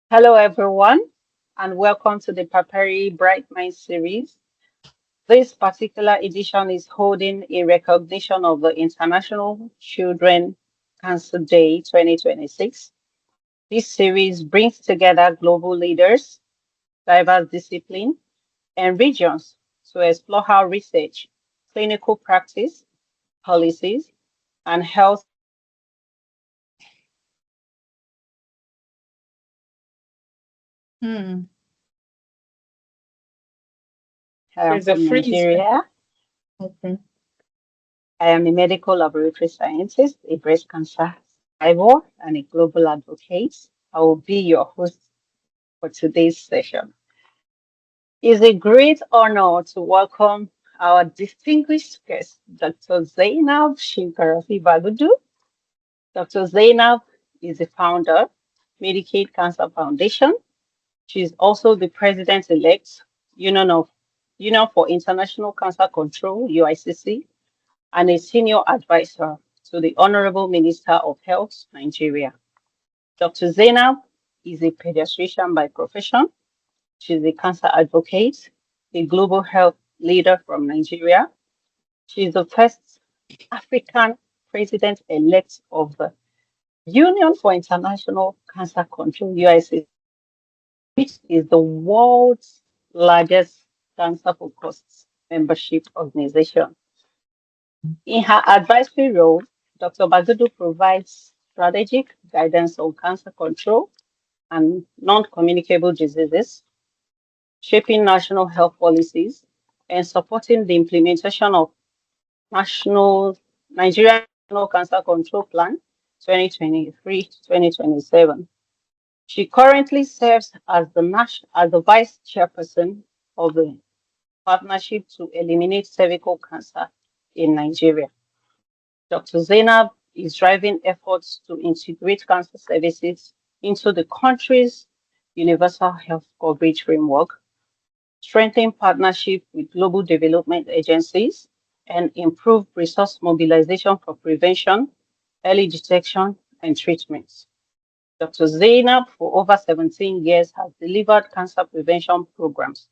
Hello, everyone, and welcome to the PAPERI Bright Mind series. This particular edition is holding a recognition of the International Children Cancer Day 2026. This series brings together global leaders, diverse disciplines, and regions to explore how research, clinical practice, policies, and health. Hmm. I am There's a from freeze. Nigeria. Okay. I am a medical laboratory scientist, a breast cancer survivor, and a global advocate. I will be your host for today's session. It's a great honor to welcome our distinguished guest, Dr. Zainab Shinkafi-Bagudu. Dr. Zainab is the founder, Medicaid Cancer Foundation. She is also the President-Elect Union of Union for International Cancer Control, UICC, and a senior advisor to the Honourable Minister of Health, Nigeria. Dr. Zainab is a pediatrician by profession. She's a cancer advocate, a global health leader from Nigeria. She is the first African president-elect of the Union for International Cancer Control, UICC, which is the world's largest cancer-focused membership organization. In her advisory role, Dr. Bagudu provides strategic guidance on cancer control and non-communicable diseases, shaping national health policies, and supporting the implementation of national Nigeria National Cancer Control Plan 2023 to 2027. She currently serves as as the vice chairperson of the Partnership to Eliminate Cervical Cancer in Nigeria. Dr. Zainab is driving efforts to integrate cancer services into the country's universal health coverage framework, strengthen partnership with global development agencies, and improve resource mobilization for prevention, early detection, and treatment. Dr. Zainab, for over 17 years, has delivered cancer prevention programs,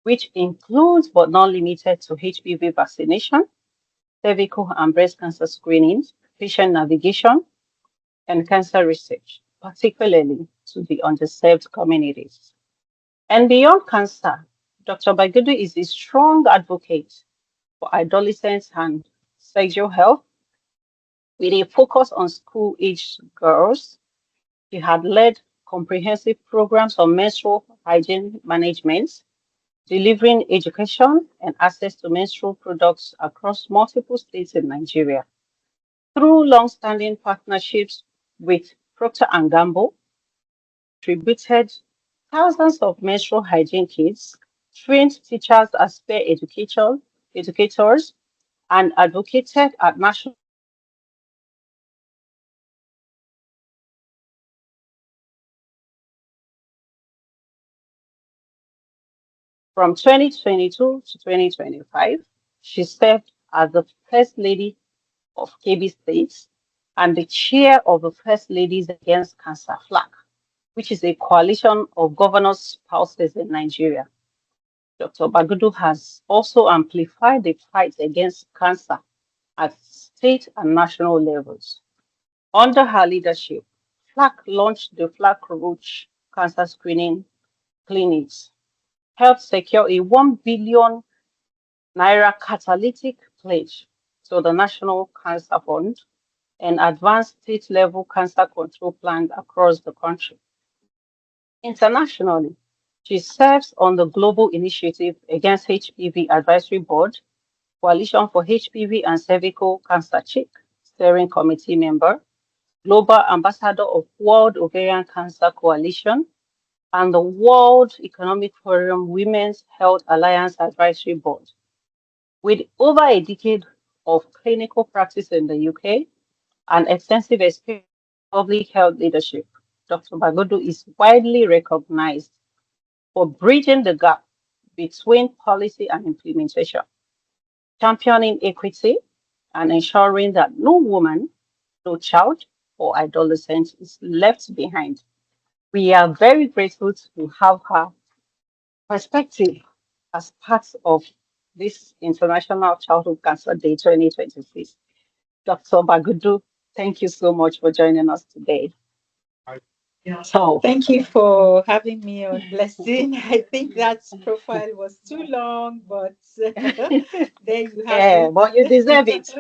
which includes but not limited to HPV vaccination, cervical and breast cancer screenings, patient navigation, and cancer research, particularly to the underserved communities. And beyond cancer, Dr. Bagudu is a strong advocate for adolescents and sexual health with a focus on school-aged girls. She had led comprehensive programs on menstrual hygiene management, delivering education and access to menstrual products across multiple states in Nigeria. Through long-standing partnerships with Procter& Gamble, contributed thousands of menstrual hygiene kits, trained teachers as educators, and advocated at national from 2022 to 2025. She served as the First Lady of KB State and the chair of the First Ladies Against Cancer FLAC, which is a coalition of governors' spouses in Nigeria. Dr. Bagudu has also amplified the fight against cancer at state and national levels. Under her leadership, FLAC launched the FLAC Roach Cancer Screening Clinics, helped secure a 1 billion naira catalytic pledge to the National Cancer Fund, and advanced state-level cancer control plans across the country. Internationally, she serves on the Global Initiative Against HPV Advisory Board, Coalition for HPV and Cervical Cancer Check, Steering Committee member, Global Ambassador of World Ovarian Cancer Coalition, and the World Economic Forum Women's Health Alliance Advisory Board. With over a decade of clinical practice in the UK and extensive experience in public health leadership, Dr. Bagudu is widely recognized for bridging the gap between policy and implementation, championing equity, and ensuring that no woman, no child, or adolescent is left behind. We are very grateful to have her perspective as part of this International Childhood Cancer Day 2026. Dr. Bagudu, thank you so much for joining us today. So, Thank you for having me on, Blessing. I think that profile was too long, but there you have yeah, it. but you deserve it.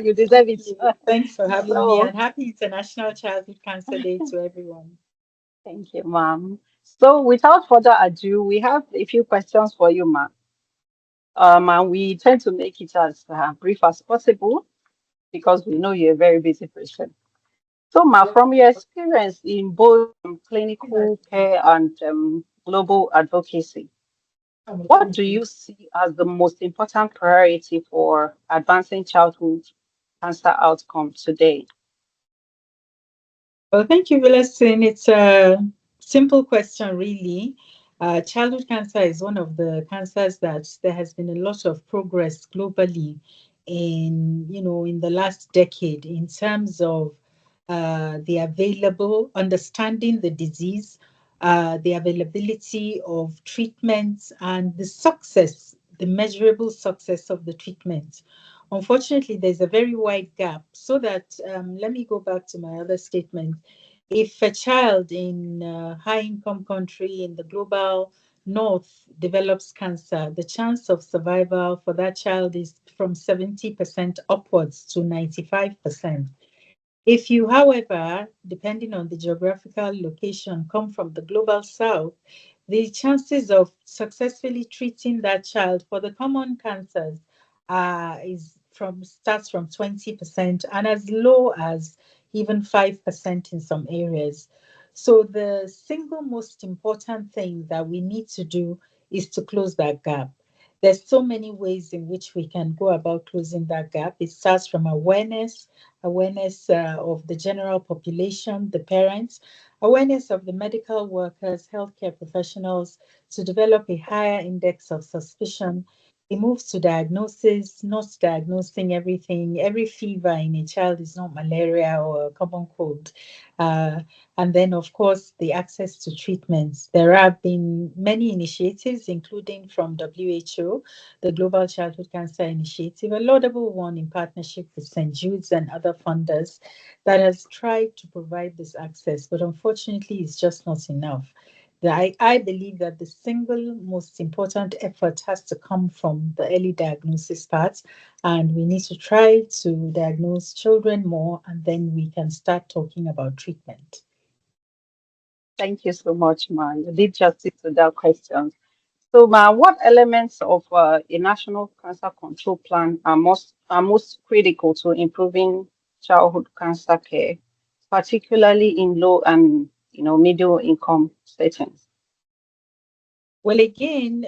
You deserve Thank it. you. Thanks for having me, So, and happy International Childhood Cancer Day to everyone. thank you, ma'am. So, without further ado, we have a few questions for you, ma'am. And we tend to make it as brief as possible because we know you're a very busy person. So, Ma, from your experience in both clinical care and global advocacy, what do you see as the most important priority for advancing childhood cancer outcome today? Well, thank you, Blessing. It's a simple question, really. Childhood cancer is one of the cancers that there has been a lot of progress globally in the last decade in terms of the available understanding the disease, the availability of treatments, and the measurable success of the treatment. Unfortunately, there's a very wide gap. So that let me go back to my other statement. If a child in a high-income country in the global north develops cancer, the chance of survival for that child is from 70% upwards to 95%. If you, however, depending on the geographical location, come from the global south, the chances of successfully treating that child for the common cancers is from starts from 20% and as low as even 5% in some areas. So the single most important thing that we need to do is to close that gap. There's so many ways in which we can go about closing that gap. It starts from awareness of the general population, the parents, awareness of the medical workers, healthcare professionals to develop a higher index of suspicion. It moves to diagnosis, not diagnosing everything. Every fever in a child is not malaria or a common cold. Uh, and then, of course, the access to treatments. There have been many initiatives, including from WHO, the Global Childhood Cancer Initiative, a laudable one in partnership with St. Jude's and other funders that has tried to provide this access, but unfortunately, it's just not enough. I believe that the single most important effort has to come from the early diagnosis part, and we need to try to diagnose children more, and then we can start talking about treatment. Thank you so much, Ma. You did justice to that question. So, Ma, what elements of a national cancer control plan are most critical to improving childhood cancer care, particularly in low and middle income settings? Well, again,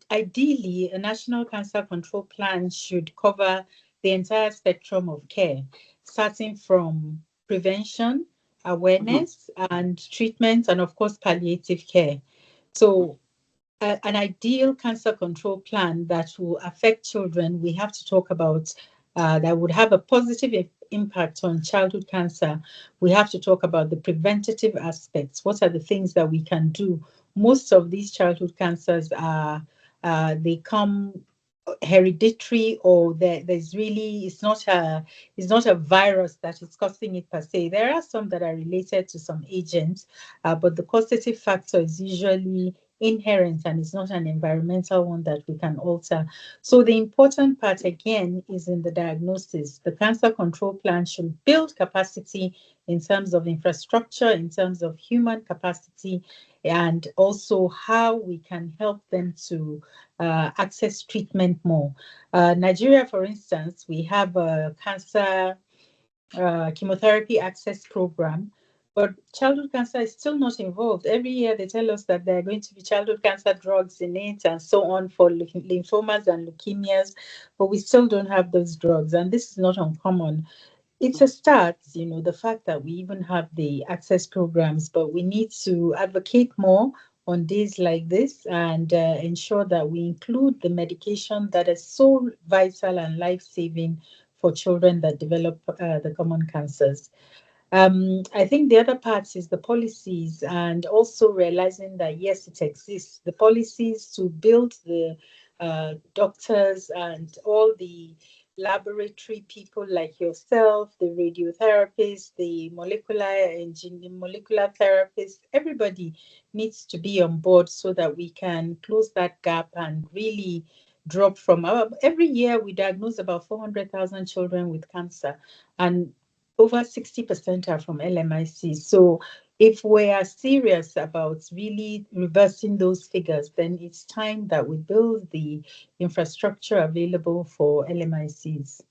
ideally, a national cancer control plan should cover the entire spectrum of care, starting from prevention, Mhm. awareness, and treatment, and of course, palliative care. So an ideal cancer control plan that will affect children, we have to talk about that would have a positive impact on childhood cancer. We have to talk about the preventative aspects. What are the things that we can do? Most of these childhood cancers are they come hereditary, or there's really it's not a virus that is causing it per se. There are some that are related to some agents, but the causative factor is usually inherent and it's not an environmental one that we can alter. So the important part again is in the diagnosis. The cancer control plan should build capacity in terms of infrastructure, in terms of human capacity, and also how we can help them to access treatment more. Nigeria, for instance, we have a cancer chemotherapy access program, but childhood cancer is still not involved. Every year they tell us that there are going to be childhood cancer drugs in it and so on for lymphomas and leukemias, but we still don't have those drugs. And this is not uncommon. It's a start, the fact that we even have the access programs, but we need to advocate more on days like this and ensure that we include the medication that is so vital and life saving for children that develop the common cancers. I think the other part is the policies and also realizing that yes, it exists. The policies to build the doctors and all the laboratory people like yourself, the radiotherapists, the molecular therapists, everybody needs to be on board so that we can close that gap and really drop from our every year we diagnose about 400,000 children with cancer, and over 60% are from LMIC. So if we are serious about really reversing those figures, then it's time that we build the infrastructure available for LMICs.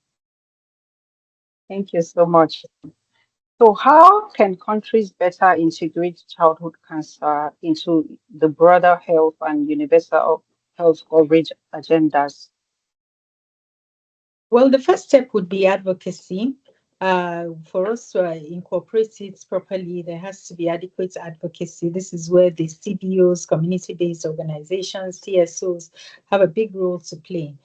Thank you so much. So, how can countries better integrate childhood cancer into the broader health and universal health coverage agendas? Well, the first step would be advocacy. For us to incorporate it properly, there has to be adequate advocacy. This is where the CBOs, community-based organizations, CSOs, have a big role to play.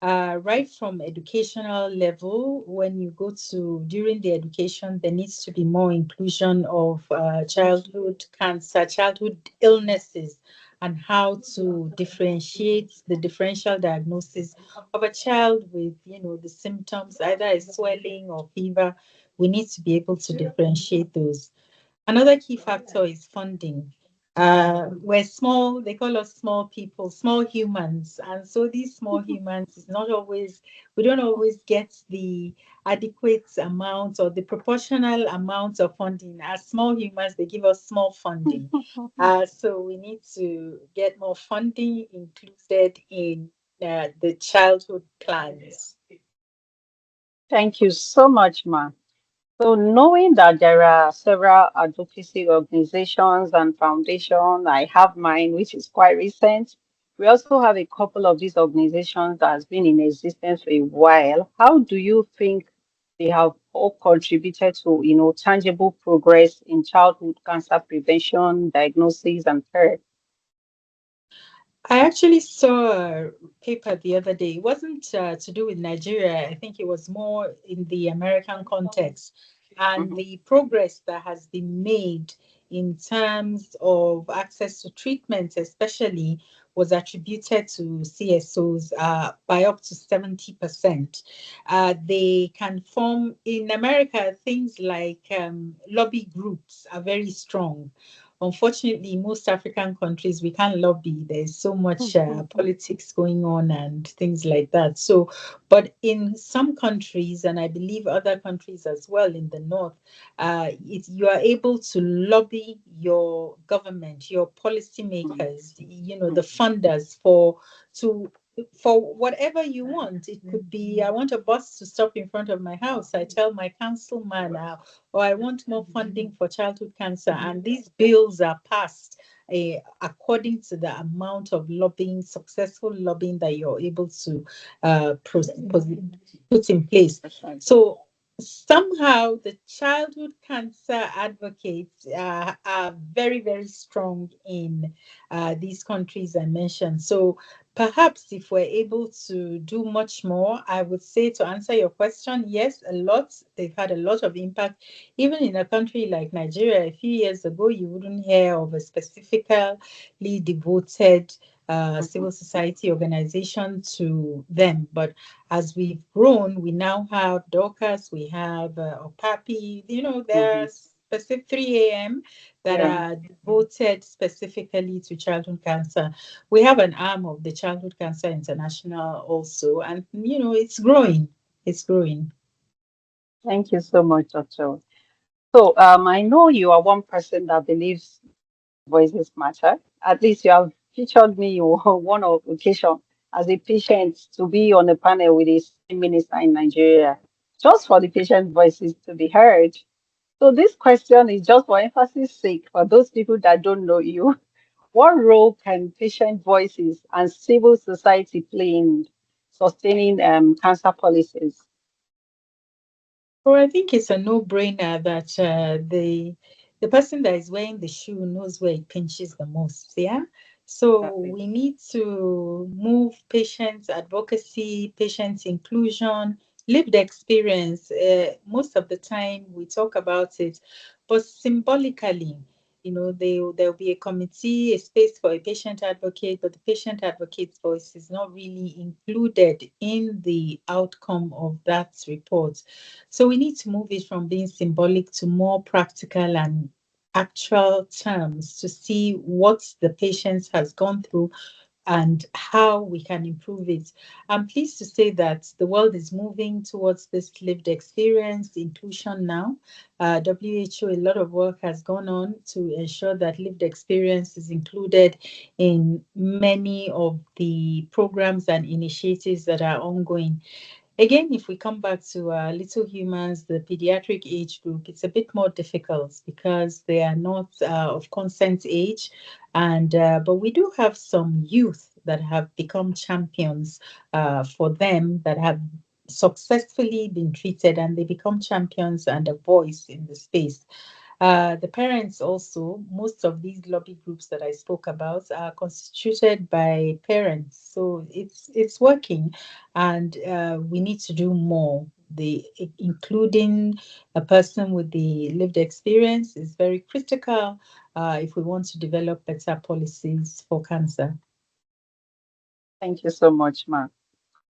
Right from educational level, when you go to during the education, there needs to be more inclusion of childhood cancer, childhood illnesses, and how to differentiate the differential diagnosis of a child with, the symptoms, either a swelling or fever. We need to be able to differentiate those. Another key factor is funding. We're small, they call us small people, small humans. And so these small humans is not always, we don't always get the adequate amount or the proportional amount of funding. As small humans, they give us small funding. So we need to get more funding included in the childhood plans. Thank you so much, Ma. So, knowing that there are several advocacy organizations and foundations, I have mine, which is quite recent. We also have a couple of these organizations that has been in existence for a while. How do you think they have all contributed to, tangible progress in childhood cancer prevention, diagnosis, and care? I actually saw a paper the other day. It wasn't to do with Nigeria. I think it was more in the American context. And Mhm. the progress that has been made in terms of access to treatment, especially, was attributed to CSOs by up to 70%. They can form, in America, things like lobby groups are very strong. Unfortunately, most African countries, we can't lobby. There's so much politics going on and things like that. So, but in some countries, and I believe other countries as well in the north, you are able to lobby your government, your policymakers, the funders to for whatever you want. It could be, I want a bus to stop in front of my house. I tell my councilman, or I want more funding for childhood cancer. And these bills are passed according to the amount of lobbying, successful lobbying that you're able to put in place. So somehow the childhood cancer advocates are very, very strong in these countries I mentioned. So perhaps if we're able to do much more, I would say, to answer your question, yes, a lot. They've had a lot of impact. Even in a country like Nigeria, a few years ago, you wouldn't hear of a specifically devoted civil society organization to them. But as we've grown, we now have Dorcas, we have Opapi, there are Mhm. specific 3 a.m. that Yeah. are devoted specifically to childhood cancer. We have an arm of the Childhood Cancer International also, and it's growing. It's growing. Thank you so much, Doctor. So, I know you are one person that believes voices matter. At least you have featured me on one occasion as a patient to be on a panel with a sitting minister in Nigeria, just for the patient voices to be heard. So this question is just for emphasis sake for those people that don't know you. What role can patient voices and civil society play in sustaining cancer policies? Well, I think it's a no-brainer that the person that is wearing the shoe knows where it pinches the most. Yeah. So Exactly. we need to move patient advocacy, patient inclusion, lived experience, most of the time we talk about it, but symbolically, there'll be a committee, a space for a patient advocate, but the patient advocate's voice is not really included in the outcome of that report. So we need to move it from being symbolic to more practical and actual terms to see what the patient has gone through and how we can improve it. I'm pleased to say that the world is moving towards this lived experience inclusion now. WHO, a lot of work has gone on to ensure that lived experience is included in many of the programs and initiatives that are ongoing. Again, if we come back to little humans, the pediatric age group, it's a bit more difficult because they are not of consent age, and but we do have some youth that have become champions for them that have successfully been treated, and they become champions and a voice in the space. The parents also, most of these lobby groups that I spoke about are constituted by parents. So it's working, and we need to do more. The including a person with the lived experience is very critical if we want to develop better policies for cancer. Thank you so much, Ma.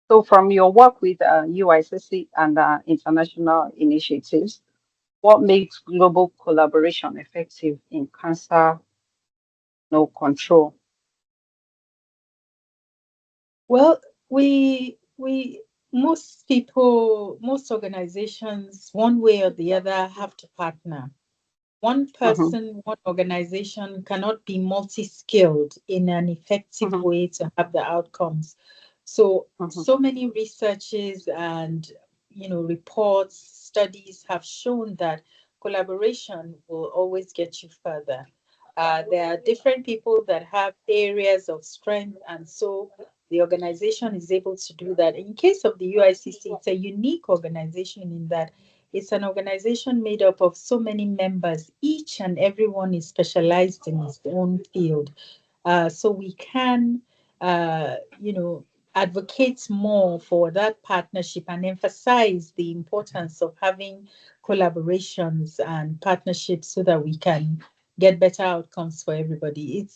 So, from your work with UICC and international initiatives, what makes global collaboration effective in cancer no control? Well, we most people, most organizations, one way or the other, have to partner. One Mm-hmm, person, one organization cannot be multi-skilled in an effective mm-hmm, way to have the outcomes. So, mm-hmm, so many researches and reports, studies have shown that collaboration will always get you further. There are different people that have areas of strength, and so the organization is able to do that. In case of the UICC, it's a unique organization in that it's an organization made up of so many members. Each and everyone is specialized in its own field. So we can, advocate more for that partnership and emphasize the importance of having collaborations and partnerships so that we can get better outcomes for everybody.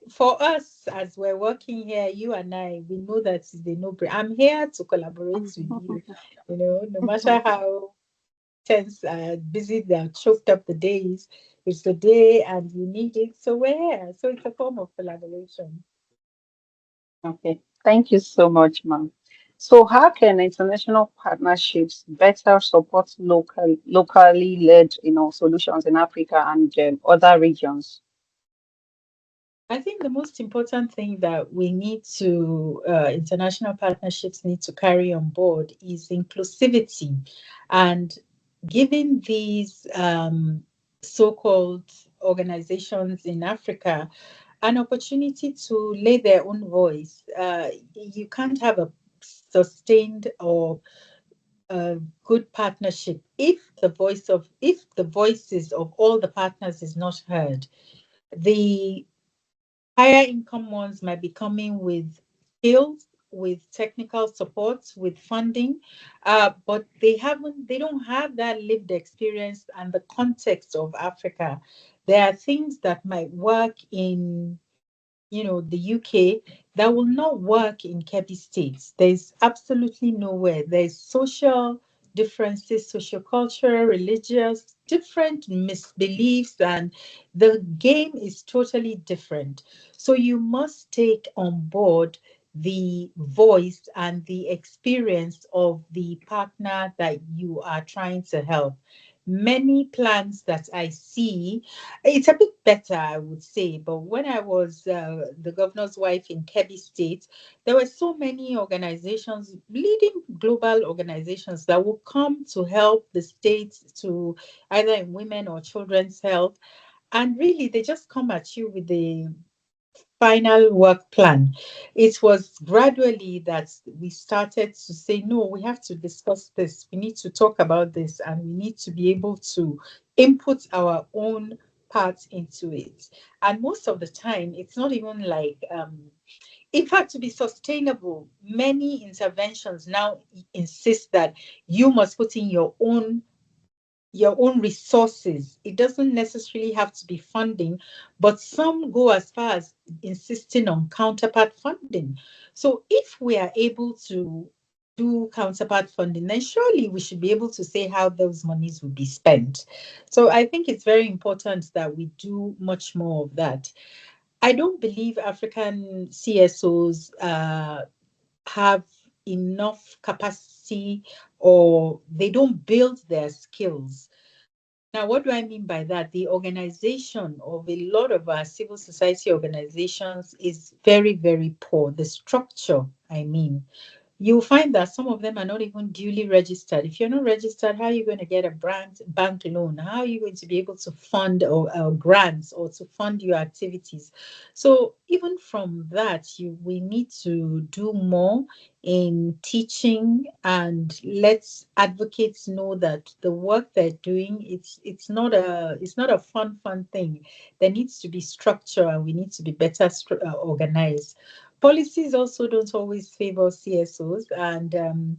For us as we're working here, you and I, we know that it's the no brainer. I'm here to collaborate with you, no matter how tense and busy they choked up the days. It's the day and you need it. So we're here. So it's a form of collaboration. Okay, thank you so much, ma'am. So, how can international partnerships better support locally led, solutions in Africa and other regions? I think the most important thing that we need to, international partnerships need to carry on board is inclusivity and giving these so-called organizations in Africa an opportunity to lay their own voice. You can't have a sustained or a good partnership if the voices of all the partners is not heard. The higher income ones might be coming with skills, with technical support, with funding, but they don't have that lived experience and the context of Africa. There are things that might work in the UK that will not work in Kebbi State. There's absolutely nowhere. There's social differences, social cultural, religious, different misbeliefs, and the game is totally different. So you must take on board the voice and the experience of the partner that you are trying to help. Many plans that I see, it's a bit better, I would say. But when I was the governor's wife in Kebbi State, there were so many organizations, leading global organizations, that will come to help the state to either in women or children's health. And really, they just come at you with the final work plan. It was gradually that we started to say, no, we have to discuss this. We need to talk about this, and we need to be able to input our own part into it. And most of the time, it's not even like in fact, to be sustainable, many interventions now insist that you must put in your own resources. It doesn't necessarily have to be funding, but some go as far as insisting on counterpart funding. So if we are able to do counterpart funding, then surely we should be able to say how those monies will be spent. So I think it's very important that we do much more of that. I don't believe African CSOs have enough capacity, or they don't build their skills. Now, what do I mean by that? The organization of a lot of our civil society organizations is very, very poor. The structure, I mean, you'll find that some of them are not even duly registered. If you're not registered, how are you going to get a bank loan? How are you going to be able to fund or grants or to fund your activities? So even from that, we need to do more in teaching and let advocates know that the work they're doing, it's not a fun thing. There needs to be structure, and we need to be better organized. Policies also don't always favor CSOs, and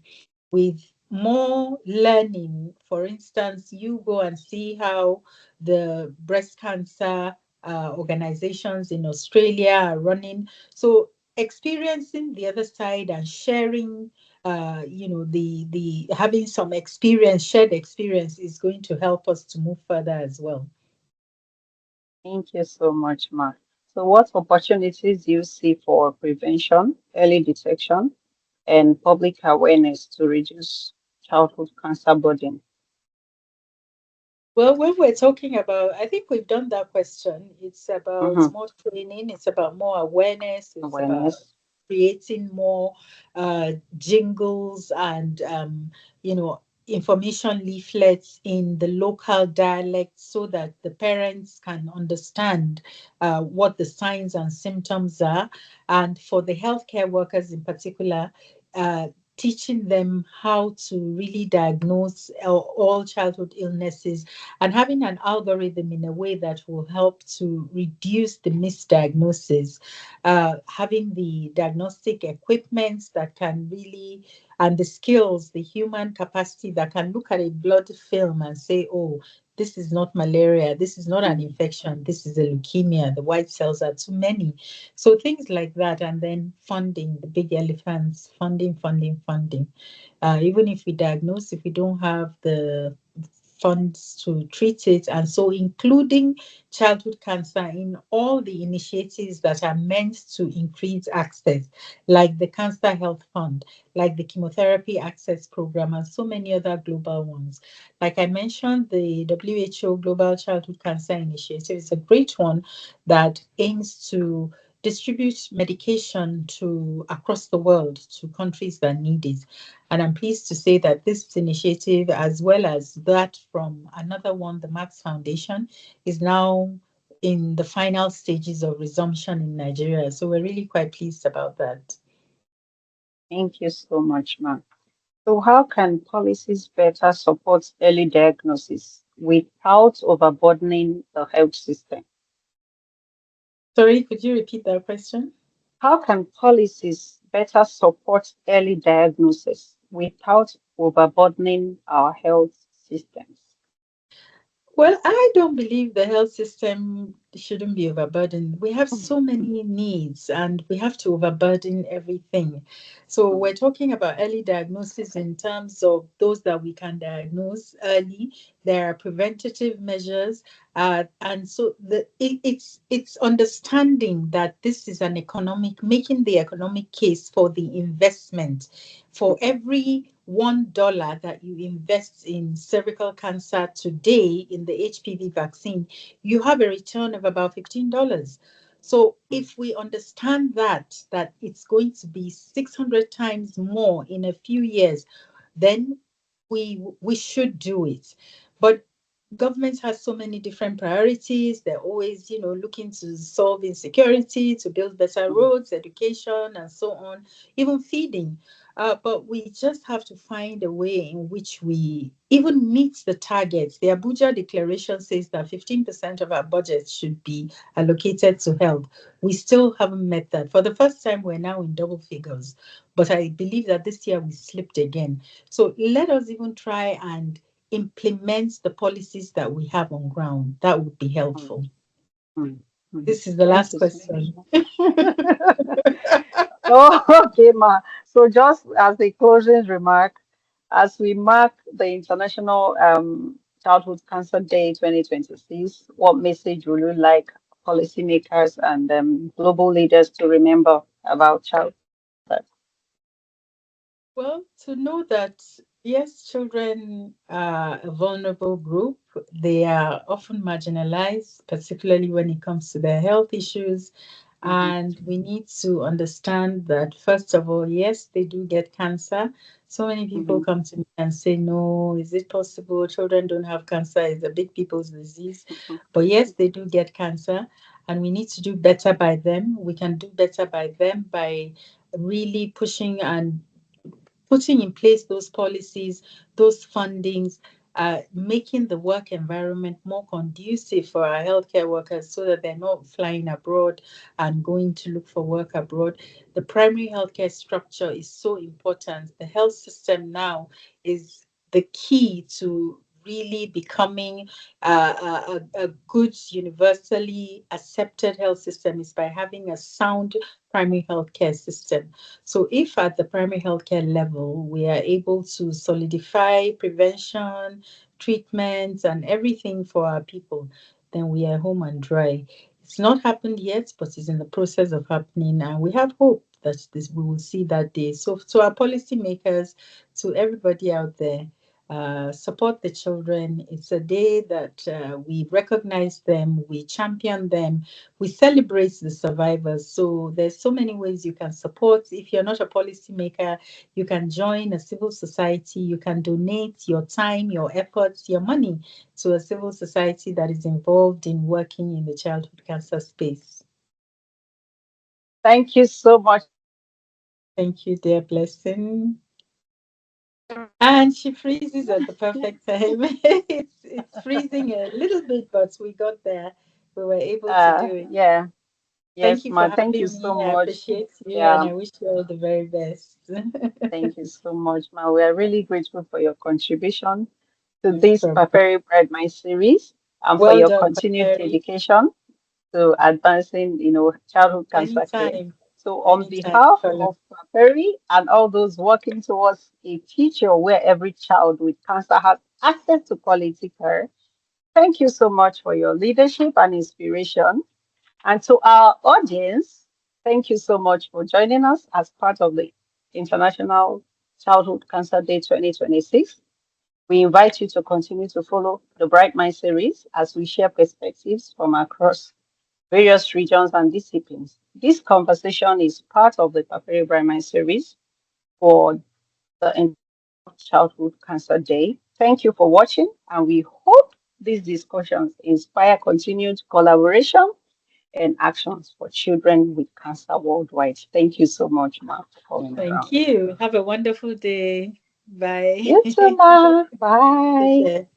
with more learning, for instance, you go and see how the breast cancer organizations in Australia are running. So experiencing the other side and sharing, the having some experience, shared experience, is going to help us to move further as well. Thank you so much, Ma. So, what opportunities do you see for prevention, early detection, and public awareness to reduce childhood cancer burden? Well, when we're talking about, I think we've done that question. It's about Hmm. more training, it's about more awareness, it's about Awareness. creating more jingles and, you know, information leaflets in the local dialect so that the parents can understand what the signs and symptoms are. And for the healthcare workers in particular, uh, teaching them how to really diagnose all childhood illnesses, and having an algorithm in a way that will help to reduce the misdiagnosis, having the diagnostic equipment that can really, and the skills, the human capacity that can look at a blood film and say, oh, this is not malaria, this is not an infection, this is a leukemia, the white cells are too many. So things like that, and then funding, the big elephants, funding. Even if we diagnose, if we don't have the funds to treat it, and so including childhood cancer in all the initiatives that are meant to increase access, like the Cancer Health Fund, like the Chemotherapy Access Program, and so many other global ones. Like I mentioned, the WHO Global Childhood Cancer Initiative is a great one that aims to distribute medication to across the world to countries that need it. And I'm pleased to say that this initiative, as well as that from another one, the Max Foundation, is now in the final stages of resumption in Nigeria. So we're really quite pleased about that. Thank you so much, Ma. So, how can policies better support early diagnosis without overburdening the health system? Sorry, could you repeat that question? How can policies better support early diagnosis without overburdening our health systems? Well, I don't believe the health system shouldn't be overburdened. We have so many needs, and we have to overburden everything. So we're talking about early diagnosis in terms of those that we can diagnose early. There are preventative measures, and so it's understanding that this is an economic, making the economic case for the investment. For every $1 that you invest in cervical cancer today in the HPV vaccine, you have a return of about $15. So if we understand that it's going to be 600 times more in a few years, then we should do it. But government has so many different priorities. They're always, looking to solve insecurity, to build better roads, education, and so on, even feeding. But we just have to find a way in which we even meet the targets. The Abuja Declaration says that 15% of our budget should be allocated to health. We still haven't met that. For the first time, we're now in double figures. But I believe that this year we slipped again. So let us even try and implement the policies that we have on ground. That would be Mm, helpful. mm, mm. This is the Thank last you so much, question. ma. Oh, okay, ma. So just as a closing remark, as we mark the International Childhood Cancer Day 2026, what message would you like policymakers and global leaders to remember about childhood cancer? Well, to know that, yes, children are a vulnerable group. They are often marginalized, particularly when it comes to their health issues. Mm-hmm, And we need to understand that, first of all, yes, they do get cancer. So many people mm-hmm, come to me and say, no, is it possible? Children don't have cancer. It's a big people's disease. But yes, they do get cancer. And we need to do better by them. We can do better by them by really pushing and putting in place those policies, those fundings, making the work environment more conducive for our healthcare workers so that they're not flying abroad and going to look for work abroad. The primary healthcare structure is so important. The health system now is the key to really becoming a good, universally accepted health system is by having a sound primary healthcare system. So, if at the primary healthcare level we are able to solidify prevention, treatments, and everything for our people, then we are home and dry. It's not happened yet, but it's in the process of happening, and we have hope that this we will see that day. So, to our policymakers, to everybody out there, support the children. It's a day that we recognize them, we champion them, we celebrate the survivors. So there's so many ways you can support. If you're not a policymaker, you can join a civil society. You can donate your time, your efforts, your money to a civil society that is involved in working in the childhood cancer space. thank you so much, ma. Thank you, dear Blessing. And she freezes at the perfect time. It's freezing a little bit, but we got there. We were able to do it. Yeah, Thank yes, you for ma. Thank you having so me. I much. appreciate you and Yeah, I wish you all the very best. thank you so much, ma. We are really grateful for your contribution to No this problem. Paperi Bread My series and for Well your done, continued Paperi. dedication to advancing, childhood cancer care. Anytime, So, on anytime, behalf Colin. of Paperi and all those working towards a future where every child with cancer has access to quality care, thank you so much for your leadership and inspiration. And to our audience, thank you so much for joining us as part of the International Childhood Cancer Day 2026. We invite you to continue to follow the Bright Mind series as we share perspectives from across various regions and disciplines. This conversation is part of the Paperi Bright Mind series for the International Childhood Cancer Day. Thank you for watching, and we hope these discussions inspire continued collaboration and actions for children with cancer worldwide. Thank you so much, Ma, for coming Thank around. you. Have a wonderful day. Bye. You too, Ma. Take Bye. care.